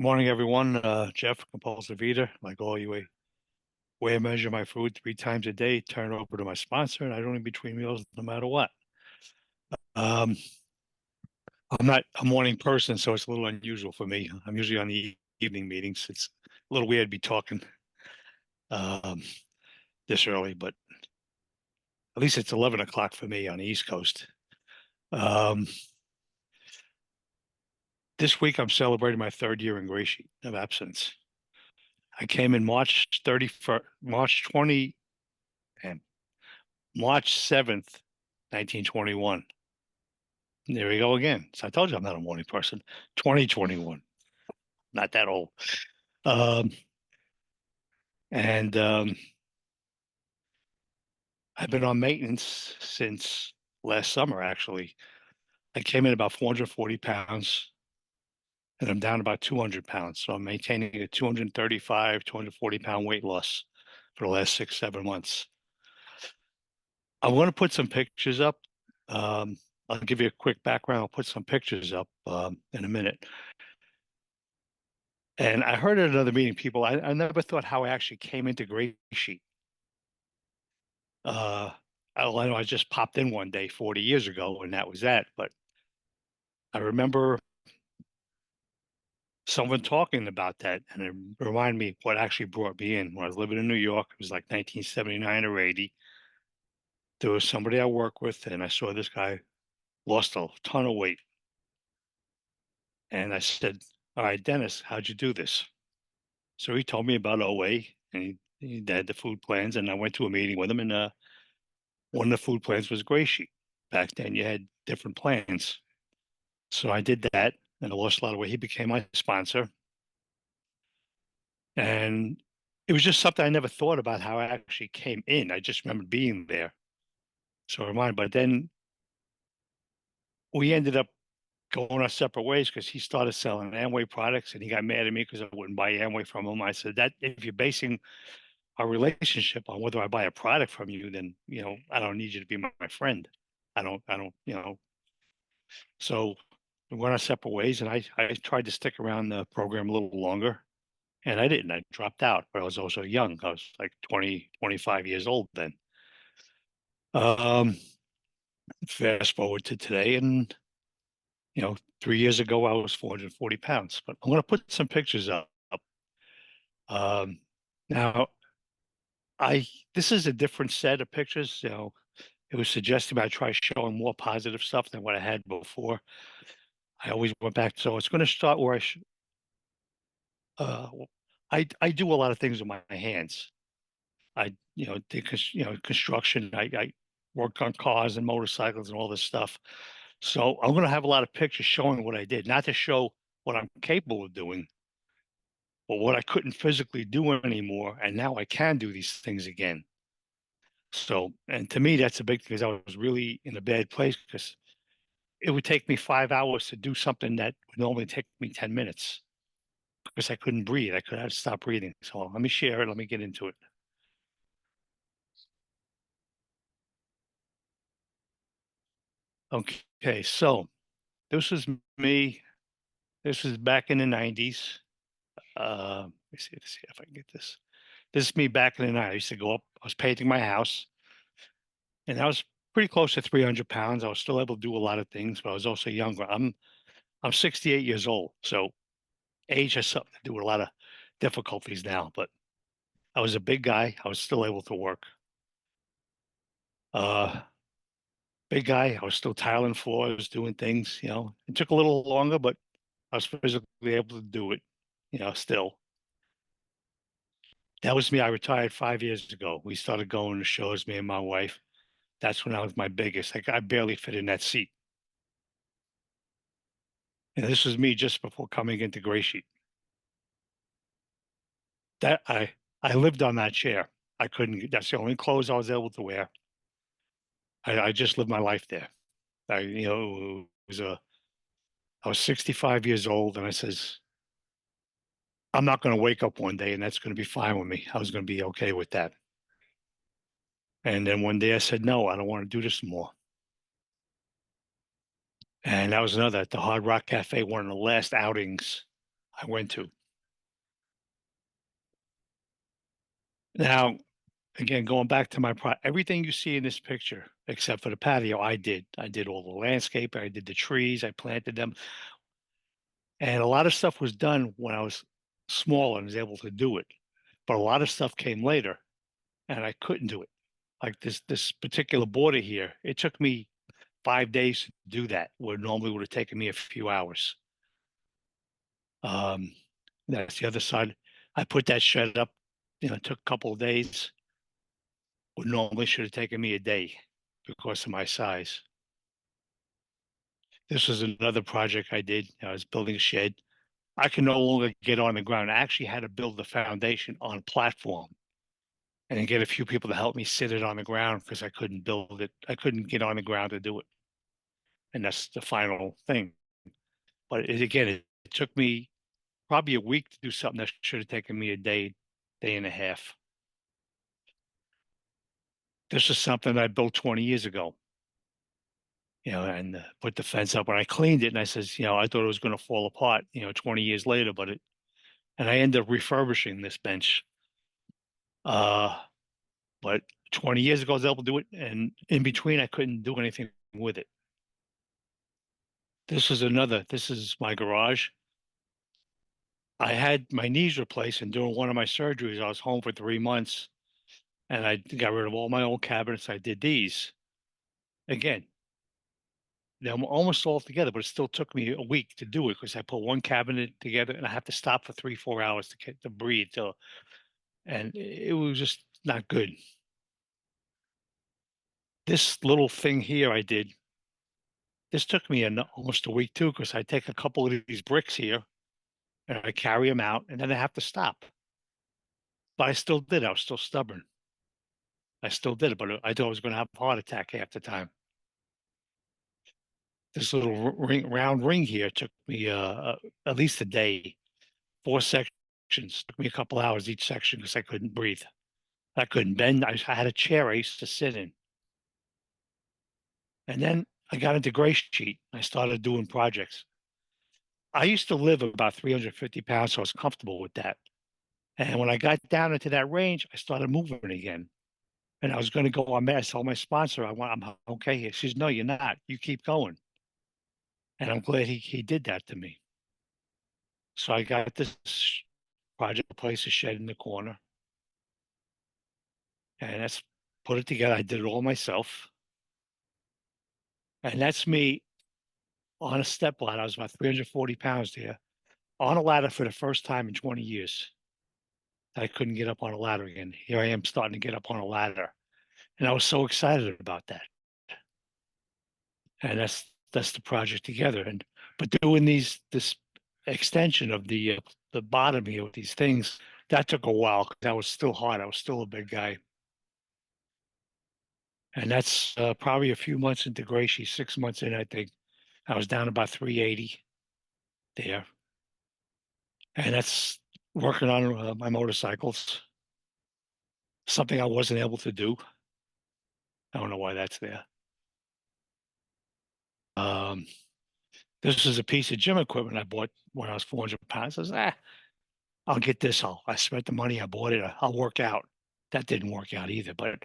Morning, everyone. Jeff, compulsive eater. Like all you weigh and measure my food 3 times a day, turn it over to my sponsor, and I don't eat between meals no matter what. Um, I'm not a morning person, so it's a little unusual for me. I'm usually on the evening meetings. It's a little weird to be talking um, this early, but at least it's 11 o'clock for me on the East Coast. Um, this week, I'm celebrating my third year in Gray Sheet of abstinence. I came in March 31st, March 20, and March 7th, 1921. There we go again. So I told you I'm not a morning person. 2021, not that old. Um, and I've been on maintenance since last summer, actually. I came in about 440 pounds and I'm down about 200 pounds. So I'm maintaining a 235, 240 pound weight loss for the last 6, 7 months. I want to put some pictures up. I'll give you a quick background. I'll put some pictures up in a minute. And I heard at another meeting, I never thought how I actually came into Gray Sheet. Uh, I know I just popped in one day 40 years ago, and that was that. But I remember someone talking about that, and it reminded me what actually brought me in. When I was living in New York, it was like 1979 or 80. There was somebody I worked with, and I saw this guy lost a ton of weight. And I said, "All right, Dennis, how'd you do this?" So he told me about OA, and he had the food plans, and I went to a meeting with him, and one of the food plans was Gray Sheet. Back then, you had different plans. So I did that and I lost a lot of weight. He became my sponsor. And it was just something I never thought about how I actually came in. I just remember being there. So remind, but then we ended up going our separate ways because he started selling Amway products and he got mad at me because I wouldn't buy Amway from him. I said that if you're basing our relationship on whether I buy a product from you, then I don't need you to be my friend. I don't. So we went our separate ways, and I tried to stick around the program a little longer, and I didn't. I dropped out, but I was also young. I was like 20, 25 years old then. Um, Fast forward to today, and 3 years ago I was 440 pounds. But I'm going to put some pictures up. Um, Now, I this is a different set of pictures. It was suggested I try showing more positive stuff than what I had before. I always went back, so it's going to start where uh, I do a lot of things with my hands. I did construction. I worked on cars and motorcycles and all this stuff. So I'm going to have a lot of pictures showing what I did, not to show what I'm capable of doing, but what I couldn't physically do anymore, and now I can do these things again. So, and to me, that's a big because I was really in a bad place because it would take me 5 hours to do something that would normally take me 10 minutes because I couldn't breathe. I could have to stop breathing. So let me share it. Let me get into it. Okay, so this is me. This was back in the 90s. Let's see if I can get this. This is me back in the 90s. I used to go up, I was painting my house, and I was pretty close to 300 pounds. I was still able to do a lot of things, but I was also younger. I'm 68 years old, so age has something to do with a lot of difficulties now, but I was a big guy. I was still able to work. Uh, Big guy. I was still tiling floors, doing things. It took a little longer, but I was physically able to do it. Still. That was me. I retired 5 years ago. We started going to shows, me and my wife. That's when I was my biggest. Like I barely fit in that seat. And this was me just before coming into Gray Sheet. That I lived on that chair. I couldn't. That's the only clothes I was able to wear. I just lived my life there. It was I was 65 years old, and I says, I'm not going to wake up one day, and that's going to be fine with me. I was going to be okay with that. And then one day I said, no, I don't want to do this more. And that was another at the Hard Rock Cafe, one of the last outings I went to. Now, again, going back to everything you see in this picture, except for the patio, I did. I did all the landscape. I did the trees. I planted them. And a lot of stuff was done when I was small and was able to do it. But a lot of stuff came later and I couldn't do it. Like this particular border here, it took me 5 days to do that, where normally would have taken me a few hours. Um, that's the other side. I put that shed up, it took a couple of days. Would normally should have taken me a day because of my size. This was another project I did. I was building a shed. I can no longer get on the ground. I actually had to build the foundation on a platform and then get a few people to help me sit it on the ground because I couldn't build it. I couldn't get on the ground to do it. And that's the final thing. But it took me probably a week to do something that should have taken me a day, day and a half. This is something I built 20 years ago, and put the fence up. When I cleaned it, and I says, I thought it was going to fall apart, 20 years later, and I ended up refurbishing this bench. Uh, but 20 years ago, I was able to do it, and in between, I couldn't do anything with it. This is my garage. I had my knees replaced, and during one of my surgeries, I was home for 3 months, and I got rid of all my old cabinets. I did these again. They're almost all together, but it still took me a week to do it because I put one cabinet together and I have to stop for 3, 4 hours to breathe. And it was just not good. This little thing here I did, this took me almost a week too, because I take a couple of these bricks here and I carry them out and then I have to stop. But I still did. I was still stubborn. I still did it, but I thought I was going to have a heart attack half the time. This little round ring here took me at least a day, 4 sections. Took me a couple hours each section because I couldn't breathe. I couldn't bend. I had a chair I used to sit in. And then I got into gray sheet. I started doing projects. I used to live about 350 pounds, so I was comfortable with that. And when I got down into that range, I started moving again. And I was going to go on there. I told my sponsor, I'm okay here. She says, no, you're not. You keep going. And I'm glad he did that to me. So I got this project, place a shed in the corner. And that's put it together. I did it all myself. And that's me on a step ladder. I was about 340 pounds there on a ladder for the first time in 20 years. I couldn't get up on a ladder again. Here I am starting to get up on a ladder. And I was so excited about that. And that's the project together. But doing this extension of the bottom here with these things, that took a while because that was still hard. I was still a big guy. And that's probably a few months into Gracie, 6 months in, I think. I was down about 380 there. And that's working on my motorcycles, something I wasn't able to do. I don't know why that's there. Um, this is a piece of gym equipment I bought when I was 400 pounds. I said, I'll get this. I spent the money. I bought it. I'll work out. That didn't work out either. But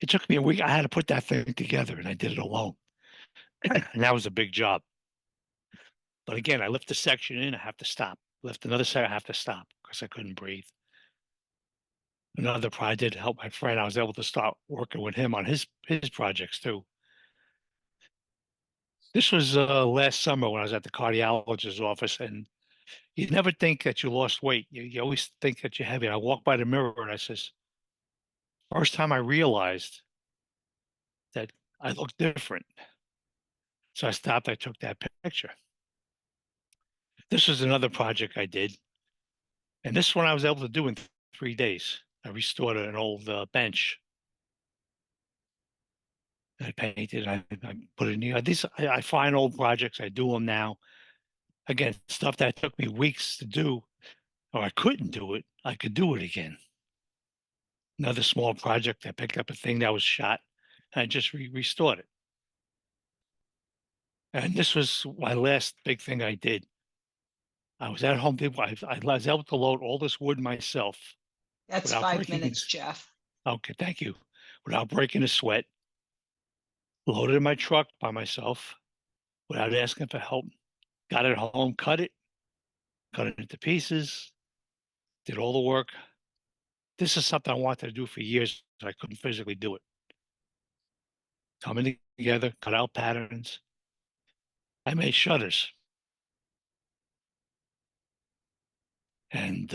it took me a week. I had to put that thing together, and I did it alone. And that was a big job. But again, I lift a section in, I have to stop. Lift another section, I have to stop because I couldn't breathe. Another project to help my friend. I was able to start working with him on his projects too. This was last summer when I was at the cardiologist's office, and you never think that you lost weight. You always think that you're heavy. I walked by the mirror and I says, first time I realized that I looked different. So I stopped. I took that picture. This was another project I did, and this one I was able to do in 3 days. I restored an old bench. I painted. I put it in. I find old projects. I do them now. Again, stuff that took me weeks to do, or I couldn't do it. I could do it again. Another small project. I picked up a thing that was shot, and I just restored it. And this was my last big thing I did. I was at Home Depot. I was able to load all this wood myself That's without 5 minutes, Jeff. okay, thank you. Without breaking a sweat, loaded in my truck by myself without asking for help. Got it home, cut it into pieces, did all the work. This is something I wanted to do for years. I couldn't physically do it. Coming together, cut out patterns. I made shutters. And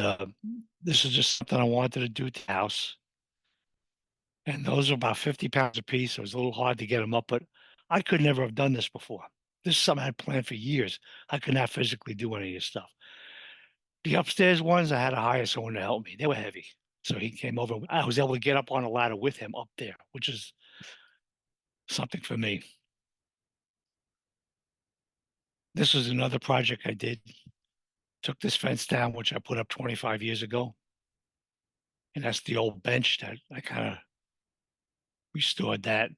this is just something I wanted to do to the house. And those are about 50 pounds a piece. It was a little hard to get them up, but I could never have done this before. This is something I had planned for years. I could not physically do any of this stuff. The upstairs ones, I had to hire someone to help me. They were heavy. So he came over. I was able to get up on a ladder with him up there, which is something for me. This was another project I did. Took this fence down, which I put up 25 years ago. And that's the old bench that I kind of restored that.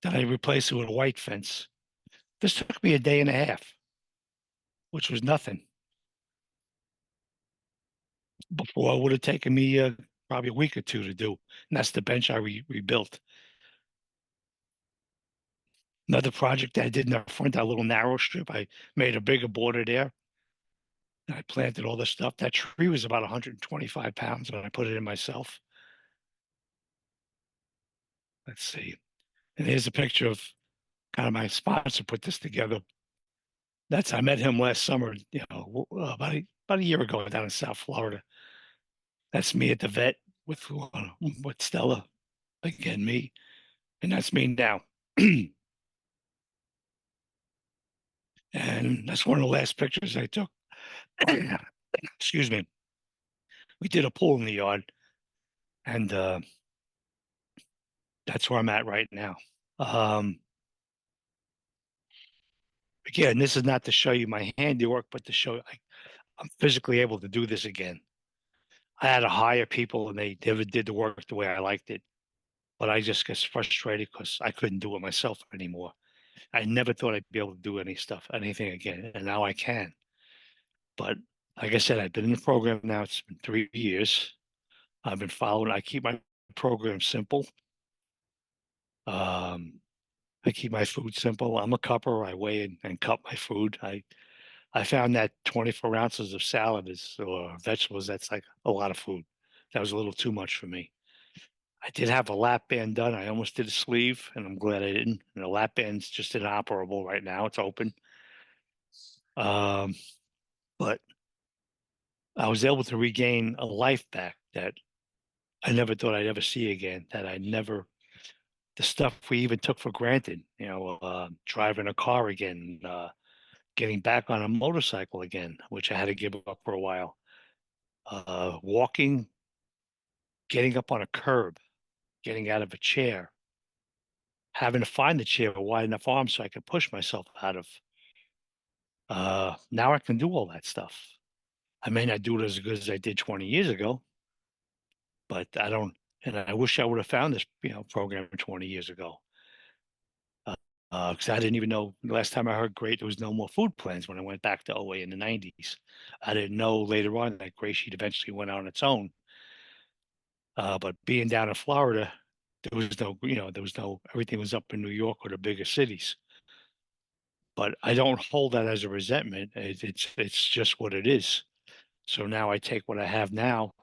Then I replaced it with a white fence. This took me a day and a half, which was nothing. Before it would have taken me probably a week or two to do. And that's the bench I rebuilt. Another project I did in the front, that little narrow strip, I made a bigger border there. And I planted all this stuff. That tree was about 125 pounds when I put it in myself. Let's see. And here's a picture of kind of my sponsor put this together. I met him last summer, about a year ago down in South Florida. That's me at the vet with Stella, again, me. And that's me now. And that's one of the last pictures I took. Excuse me. We did a pool in the yard, and that's where I'm at right now. Um, Again, this is not to show you my handiwork, but to show I'm physically able to do this again. I had to hire people, and they never did the work the way I liked it. But I just get frustrated because I couldn't do it myself anymore. I never thought I'd be able to do anything again, and now I can. But like I said, I've been in the program now. It's been 3 years. I've been following. I keep my program simple. Um, I keep my food simple. I'm a cupper. I weigh and cup my food. I found that 24 ounces of salad or vegetables, that's like a lot of food. That was a little too much for me. I did have a lap band done. I almost did a sleeve, and I'm glad I didn't. And the lap band's just inoperable right now. It's open. Um, but I was able to regain a life back that I never thought I'd ever see again. The stuff we even took for granted, driving a car again, getting back on a motorcycle again, which I had to give up for a while. Walking, getting up on a curb, getting out of a chair, having to find the chair with wide enough arms so I could push myself out of. Now I can do all that stuff. I may not do it as good as I did 20 years ago, but I don't. And I wish I would have found this, program 20 years ago. Because I didn't even know the last time I heard great, there was no more food plans when I went back to OA in the 90s. I didn't know later on that GreySheet eventually went on its own. But being down in Florida, everything was up in New York or the bigger cities. But I don't hold that as a resentment. It's just what it is. So now I take what I have now,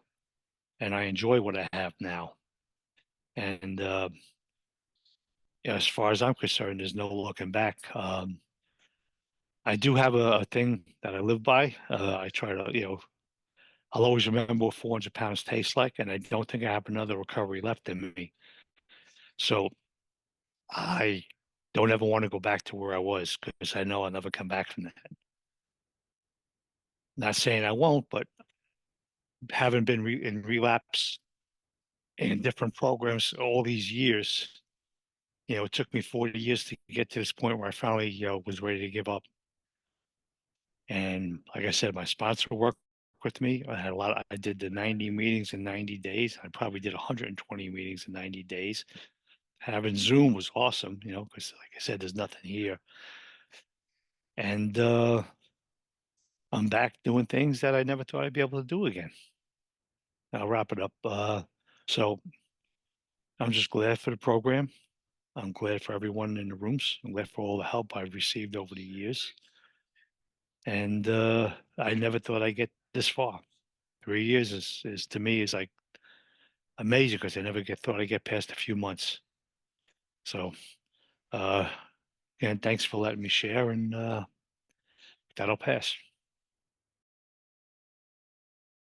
and I enjoy what I have now. And as far as I'm concerned, there's no looking back. I do have a thing that I live by. I try to, I'll always remember what 400 pounds tastes like, and I don't think I have another recovery left in me. So I don't ever want to go back to where I was because I know I'll never come back from that. Not saying I won't, but having been in relapse in different programs all these years, it took me 40 years to get to this point where I finally, was ready to give up. And like I said, my sponsor worked with me. I did the 90 meetings in 90 days. I probably did 120 meetings in 90 days. Having Zoom was awesome, because like I said, there's nothing here. And I'm back doing things that I never thought I'd be able to do again. I'll wrap it up. So I'm just glad for the program. I'm glad for everyone in the rooms. I'm glad for all the help I've received over the years. And I never thought I'd get this far. 3 years is to me is like amazing because I never get thought I'd get past a few months. So uh and thanks for letting me share, and that'll pass.